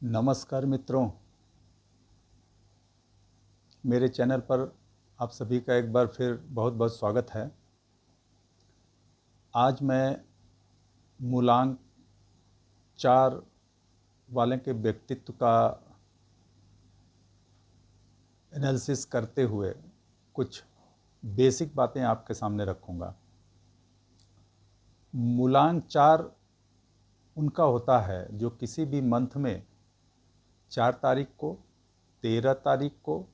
नमस्कार मित्रों, मेरे चैनल पर आप सभी का एक बार फिर बहुत बहुत स्वागत है। आज मैं मूलांक 4 वाले के व्यक्तित्व का एनालिसिस करते हुए कुछ बेसिक बातें आपके सामने रखूँगा। मूलांक 4 उनका होता है जो किसी भी मंथ में 4 तारीख को, 13 तारीख को,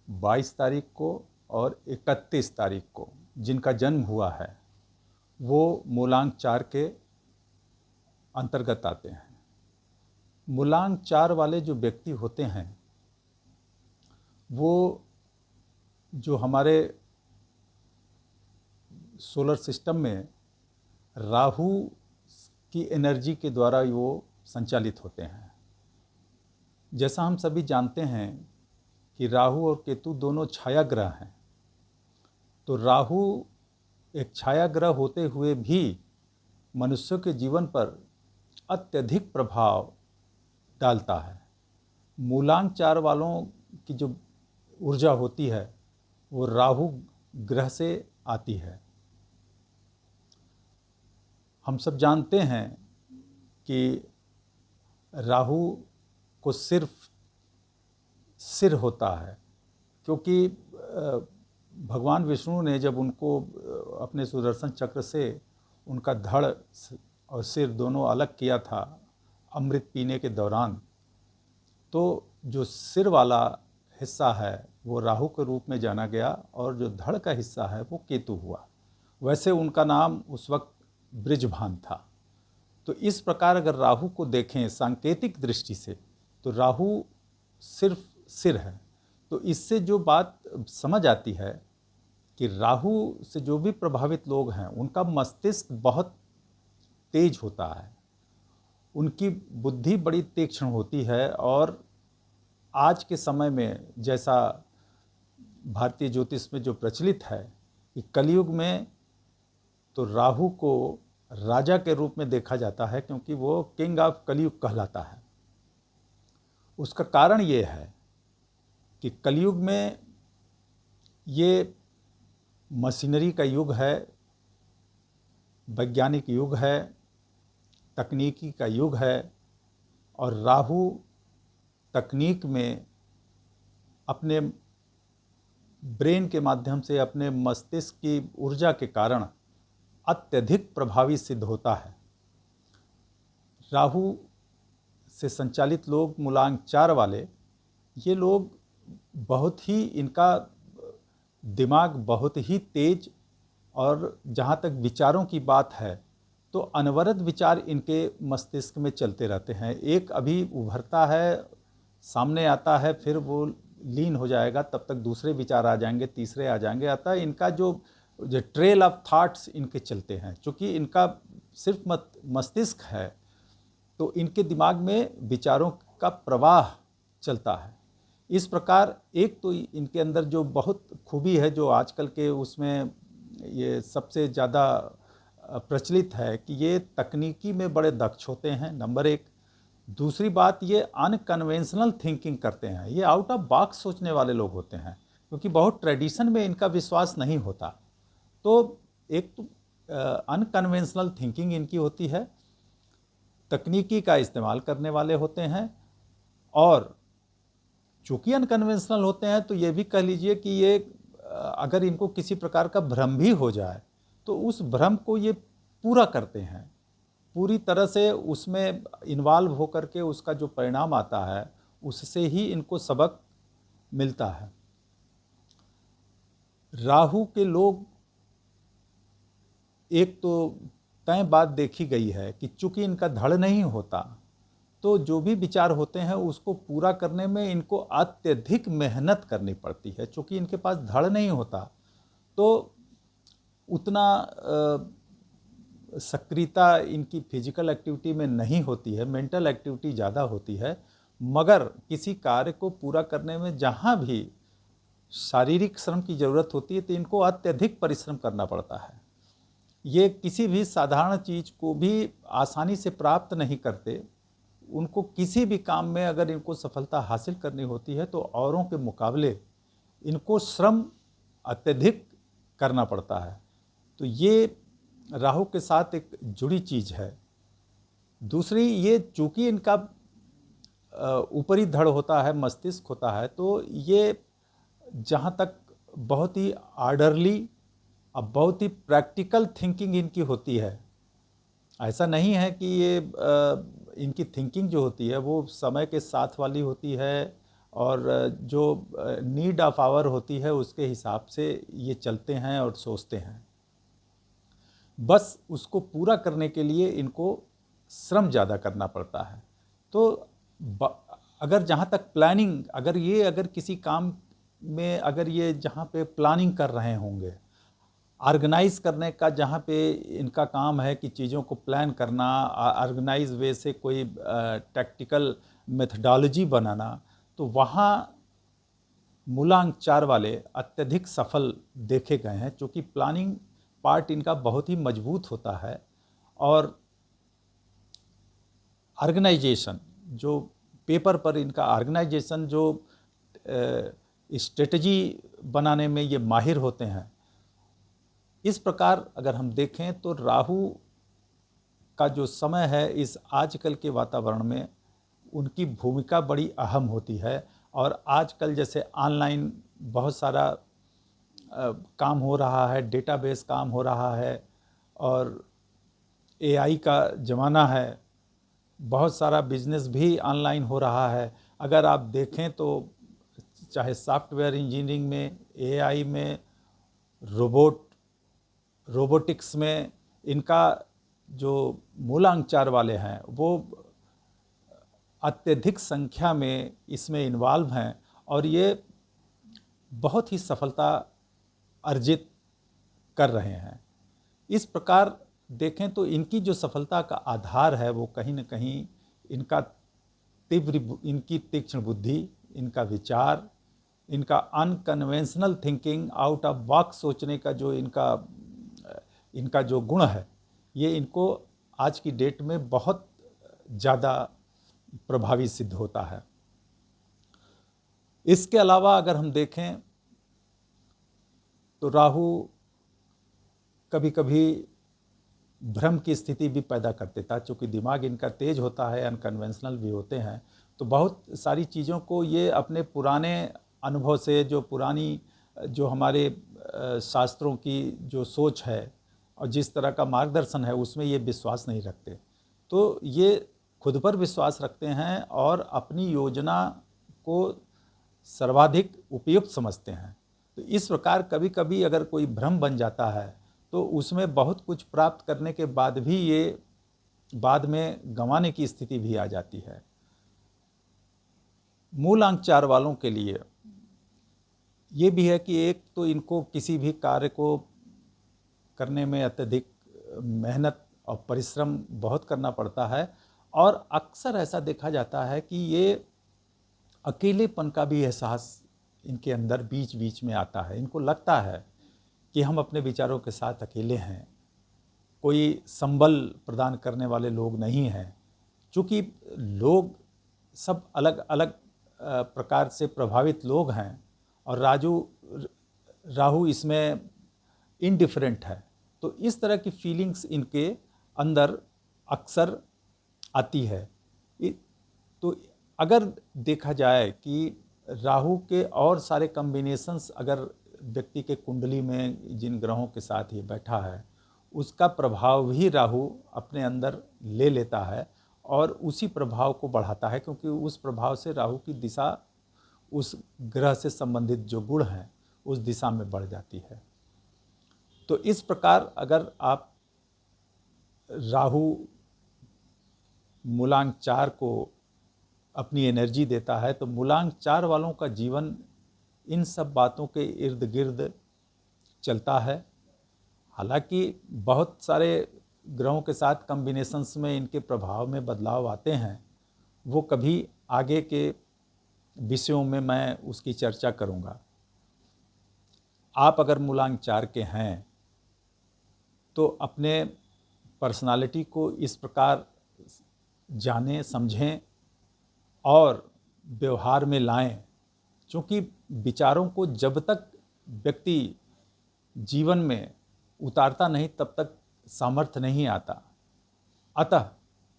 22 तारीख को और 31 तारीख को जिनका जन्म हुआ है वो मूलांक 4 के अंतर्गत आते हैं। मूलांक 4 वाले जो व्यक्ति होते हैं वो जो हमारे सोलर सिस्टम में राहु की एनर्जी के द्वारा वो संचालित होते हैं। जैसा हम सभी जानते हैं कि राहु और केतु दोनों छाया ग्रह हैं, तो राहु एक छाया ग्रह होते हुए भी मनुष्यों के जीवन पर अत्यधिक प्रभाव डालता है। मूलांक 4 वालों की जो ऊर्जा होती है वो राहु ग्रह से आती है। हम सब जानते हैं कि राहु को सिर्फ सिर होता है, क्योंकि भगवान विष्णु ने जब उनको अपने सुदर्शन चक्र से उनका धड़ और सिर दोनों अलग किया था अमृत पीने के दौरान, तो जो सिर वाला हिस्सा है वो राहु के रूप में जाना गया और जो धड़ का हिस्सा है वो केतु हुआ। वैसे उनका नाम उस वक्त बृजभान था। तो इस प्रकार अगर राहु को देखें सांकेतिक दृष्टि से तो राहु सिर्फ सिर है। तो इससे जो बात समझ आती है कि राहु से जो भी प्रभावित लोग हैं उनका मस्तिष्क बहुत तेज होता है, उनकी बुद्धि बड़ी तीक्ष्ण होती है। और आज के समय में जैसा भारतीय ज्योतिष में जो प्रचलित है कि कलयुग में तो राहु को राजा के रूप में देखा जाता है, क्योंकि वो किंग ऑफ कलयुग कहलाता है। उसका कारण ये है कि कलयुग में ये मशीनरी का युग है, वैज्ञानिक युग है, तकनीकी का युग है, और राहु तकनीक में अपने ब्रेन के माध्यम से अपने मस्तिष्क की ऊर्जा के कारण अत्यधिक प्रभावी सिद्ध होता है। राहु से संचालित लोग मूलांक 4 वाले, ये लोग बहुत ही, इनका दिमाग बहुत ही तेज, और जहाँ तक विचारों की बात है तो अनवरत विचार इनके मस्तिष्क में चलते रहते हैं। एक अभी उभरता है, सामने आता है, फिर वो लीन हो जाएगा, तब तक दूसरे विचार आ जाएंगे, तीसरे आ जाएंगे। अतः इनका जो ट्रेल ऑफ थॉट्स इनके चलते हैं, चूँकि इनका सिर्फ मस्तिष्क है तो इनके दिमाग में विचारों का प्रवाह चलता है। इस प्रकार एक तो इनके अंदर जो बहुत खूबी है, जो आजकल के उसमें ये सबसे ज़्यादा प्रचलित है, कि ये तकनीकी में बड़े दक्ष होते हैं, नंबर 1। दूसरी बात, ये अनकन्वेंशनल थिंकिंग करते हैं, ये आउट ऑफ बॉक्स सोचने वाले लोग होते हैं, क्योंकि बहुत ट्रेडिशन में इनका विश्वास नहीं होता। तो एक तो अनकन्वेंशनल थिंकिंग इनकी होती है, तकनीकी का इस्तेमाल करने वाले होते हैं, और चूँकि अनकन्वेंशनल होते हैं तो ये भी कह लीजिए कि ये अगर इनको किसी प्रकार का भ्रम भी हो जाए तो उस भ्रम को ये पूरा करते हैं, पूरी तरह से उसमें इन्वॉल्व होकर के उसका जो परिणाम आता है उससे ही इनको सबक मिलता है। राहु के लोग, एक तो तय बात देखी गई है कि चूंकि इनका धड़ नहीं होता तो जो भी विचार होते हैं उसको पूरा करने में इनको अत्यधिक मेहनत करनी पड़ती है। चूंकि इनके पास धड़ नहीं होता तो उतना सक्रियता इनकी फिजिकल एक्टिविटी में नहीं होती है, मेंटल एक्टिविटी ज़्यादा होती है। मगर किसी कार्य को पूरा करने में जहाँ भी शारीरिक श्रम की ज़रूरत होती है तो इनको अत्यधिक परिश्रम करना पड़ता है। ये किसी भी साधारण चीज़ को भी आसानी से प्राप्त नहीं करते, उनको किसी भी काम में अगर इनको सफलता हासिल करनी होती है तो औरों के मुकाबले इनको श्रम अत्यधिक करना पड़ता है। तो ये राहु के साथ एक जुड़ी चीज़ है। दूसरी, ये चूंकि इनका ऊपरी धड़ होता है, मस्तिष्क होता है, तो ये जहाँ तक बहुत ही आर्डरली, अब बहुत ही प्रैक्टिकल थिंकिंग इनकी होती है। ऐसा नहीं है कि ये इनकी थिंकिंग जो होती है वो समय के साथ वाली होती है और जो नीड ऑफ आवर होती है उसके हिसाब से ये चलते हैं और सोचते हैं। बस उसको पूरा करने के लिए इनको श्रम ज़्यादा करना पड़ता है। तो अगर जहाँ तक प्लानिंग, अगर किसी काम में अगर ये जहाँ पे प्लानिंग कर रहे होंगे, ऑर्गेनाइज करने का जहाँ पे इनका काम है कि चीज़ों को प्लान करना, ऑर्गेनाइज वे से कोई टैक्टिकल मेथडोलॉजी बनाना, तो वहाँ मूलांक 4 वाले अत्यधिक सफल देखे गए हैं, क्योंकि प्लानिंग पार्ट इनका बहुत ही मजबूत होता है और ऑर्गेनाइजेशन, जो पेपर पर इनका ऑर्गेनाइजेशन, जो स्ट्रेटजी बनाने में ये माहिर होते हैं। इस प्रकार अगर हम देखें तो राहु का जो समय है इस आजकल के वातावरण में उनकी भूमिका बड़ी अहम होती है। और आजकल जैसे ऑनलाइन बहुत सारा काम हो रहा है, डेटाबेस काम हो रहा है और एआई का ज़माना है, बहुत सारा बिजनेस भी ऑनलाइन हो रहा है। अगर आप देखें तो चाहे सॉफ्टवेयर इंजीनियरिंग में, एआई में, रोबोटिक्स में, इनका जो मूलांक 4 वाले हैं वो अत्यधिक संख्या में इसमें इन्वॉल्व हैं और ये बहुत ही सफलता अर्जित कर रहे हैं। इस प्रकार देखें तो इनकी जो सफलता का आधार है वो कहीं न कहीं इनकी तीक्ष्ण बुद्धि, इनका विचार, इनका unconventional thinking, out of box सोचने का जो इनका जो गुण है, ये इनको आज की डेट में बहुत ज़्यादा प्रभावी सिद्ध होता है। इसके अलावा अगर हम देखें तो राहु कभी कभी भ्रम की स्थिति भी पैदा कर देता है, चूँकि दिमाग इनका तेज होता है, अनकन्वेंशनल भी होते हैं, तो बहुत सारी चीज़ों को ये अपने पुराने अनुभव से, जो हमारे शास्त्रों की जो सोच है और जिस तरह का मार्गदर्शन है उसमें ये विश्वास नहीं रखते। तो ये खुद पर विश्वास रखते हैं और अपनी योजना को सर्वाधिक उपयुक्त समझते हैं। तो इस प्रकार कभी कभी अगर कोई भ्रम बन जाता है तो उसमें बहुत कुछ प्राप्त करने के बाद भी ये बाद में गंवाने की स्थिति भी आ जाती है। मूलांक 4 वालों के लिए ये भी है कि एक तो इनको किसी भी कार्य को करने में अत्यधिक मेहनत और परिश्रम बहुत करना पड़ता है और अक्सर ऐसा देखा जाता है कि ये अकेलेपन का भी एहसास इनके अंदर बीच बीच में आता है। इनको लगता है कि हम अपने विचारों के साथ अकेले हैं, कोई संबल प्रदान करने वाले लोग नहीं हैं। चूँकि लोग सब अलग अलग प्रकार से प्रभावित लोग हैं और राहु इसमें इनडिफरेंट है, तो इस तरह की फीलिंग्स इनके अंदर अक्सर आती है। तो अगर देखा जाए कि राहु के और सारे कॉम्बिनेशंस अगर व्यक्ति के कुंडली में जिन ग्रहों के साथ ये बैठा है उसका प्रभाव भी राहु अपने अंदर ले लेता है और उसी प्रभाव को बढ़ाता है, क्योंकि उस प्रभाव से राहु की दिशा उस ग्रह से संबंधित जो गुण हैं उस दिशा में बढ़ जाती है। तो इस प्रकार अगर आप राहु मूलांक 4 को अपनी एनर्जी देता है तो मूलांक 4 वालों का जीवन इन सब बातों के इर्द गिर्द चलता है। हालांकि बहुत सारे ग्रहों के साथ कॉम्बिनेशंस में इनके प्रभाव में बदलाव आते हैं, वो कभी आगे के विषयों में मैं उसकी चर्चा करूंगा। आप अगर मूलांक 4 के हैं तो अपने पर्सनालिटी को इस प्रकार जानें, समझें और व्यवहार में लाएं। क्योंकि विचारों को जब तक व्यक्ति जीवन में उतारता नहीं तब तक सामर्थ्य नहीं आता। अतः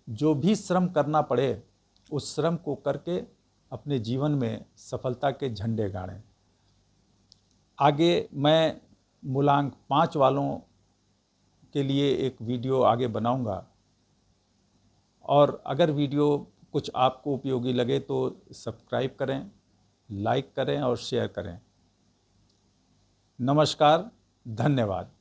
जो भी श्रम करना पड़े उस श्रम को करके अपने जीवन में सफलता के झंडे गाड़ें। आगे मैं मूलांक 5 वालों के लिए एक वीडियो आगे बनाऊंगा, और अगर वीडियो कुछ आपको उपयोगी लगे तो सब्सक्राइब करें, लाइक करें और शेयर करें। नमस्कार, धन्यवाद।